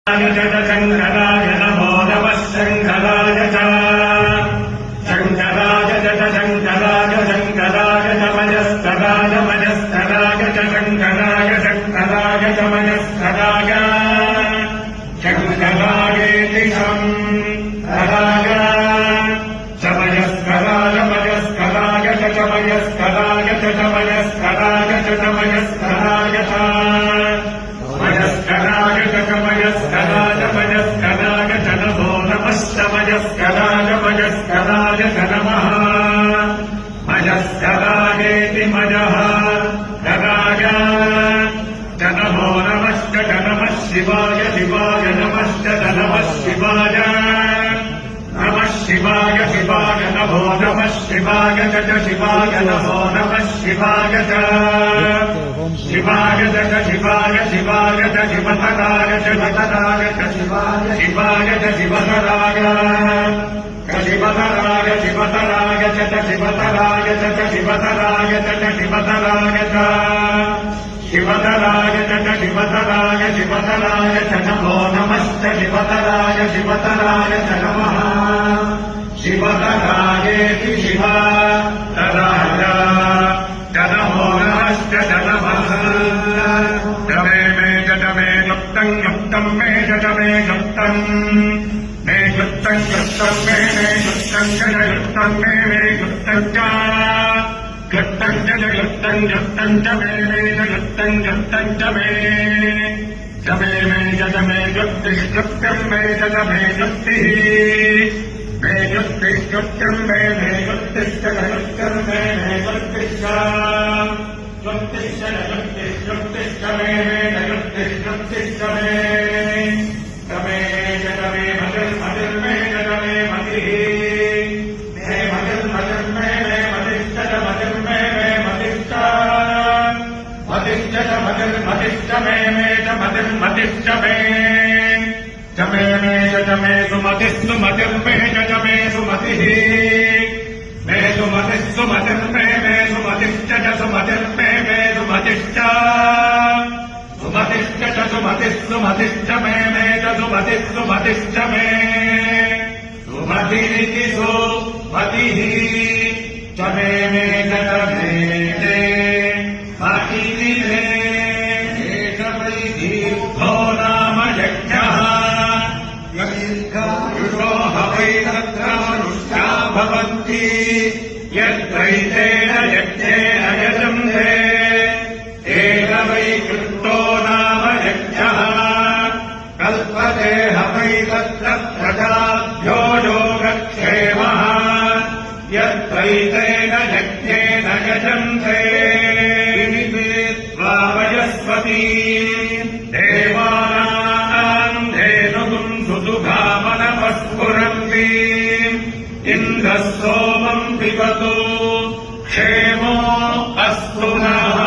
शङ्कराय नमो नमः शङ्कराय च शङ्कराय च शङ्कराय शङ्कराय च मयस्कराय मयस्कराय च शङ्कराय शङ्कराय च मयस्कराय शङ्करायेति शङ्कराय च मयस्कराय मयस्कराय च मयस्कराय च मयस्कराय च मयस्कराय च मयस्कराय मयस्कराय च नमो नमश्च मयस्कराय मयस्कराय च नमः मयस्करायेति मयः कराय च नमो नमश्च च नमः शिवाय शिवाय नमश्च च नमः शिवाय नमः शिवाय शिवाय नमो नमः शिवाय च शिवाय नमो नमः शिवाय च शिवाय च शिवाय शिवाय च शिवतराय च शिवतराय च शिवाय शिवाय च शिवतराय शिवतराय शिवतराय च शिवतराय च शिवतराय च शिवतराय च शिवतराय च शिवतराय शिवतराय च नमो नमश्च शिवतराय शिवतराय च नमः शिवतरायेति शिवतराय च नमो नमश्च च नमः जमे मे जमे गुप्तं गुप्तं मे जमे गुप्तं मे गुप्तं गुप्तं मे गुप्तं गुप्तं मे गुप्तं च गुप्तं च गुप्तं गुप्तं च मे गुप्तं गुप्तं च मे जमे गुप्तिः गुप्तं मे जमे गुप्तिः मे गुप्तिः गुप्तं मे गुप्तिश्च गुप्तं मे गुप्तिश्च गुप्तिश्च गुप्तिश्च मे गुप्तिश्च मे जमे मतिर् मतिर् मे जमे मतिः मे मतिर् मे मतिश्च मतिर् मे मतिश्च मतिश्च मतिर् मतिश्च मे च मतिर् मतिश्च मे जमे जमे सुमतिः सुमतिर् मे जमे सुमतिः मे सुमतिः सुमतिर् मे सुमतिश्च सुमतिर् मे सुमतिश्च सुमतिश्च सुमतिः सुमतिश्च मे च सुमतिः सुमतिश्च मे सुमतिरिति सुमतिः च मे च मे मतिः मे दीर्घो नाम यज्ञः यज्ञो हवै तत्र मनुष्या भवन्ति यद्वैतेन यज्ञेन यजन्ते तेन वै कृतो नाम यज्ञः कल्पते हवै तत्र प्रजाभ्यो योगक्षेमः यद्वैतेन यज्ञेन यजन्ते वयस्पती देवानाम् धेनुगुम् सुदुघामनपस्फुरन्ति इन्द्रः सोमम् पिबतु क्षेमो अस्तु नः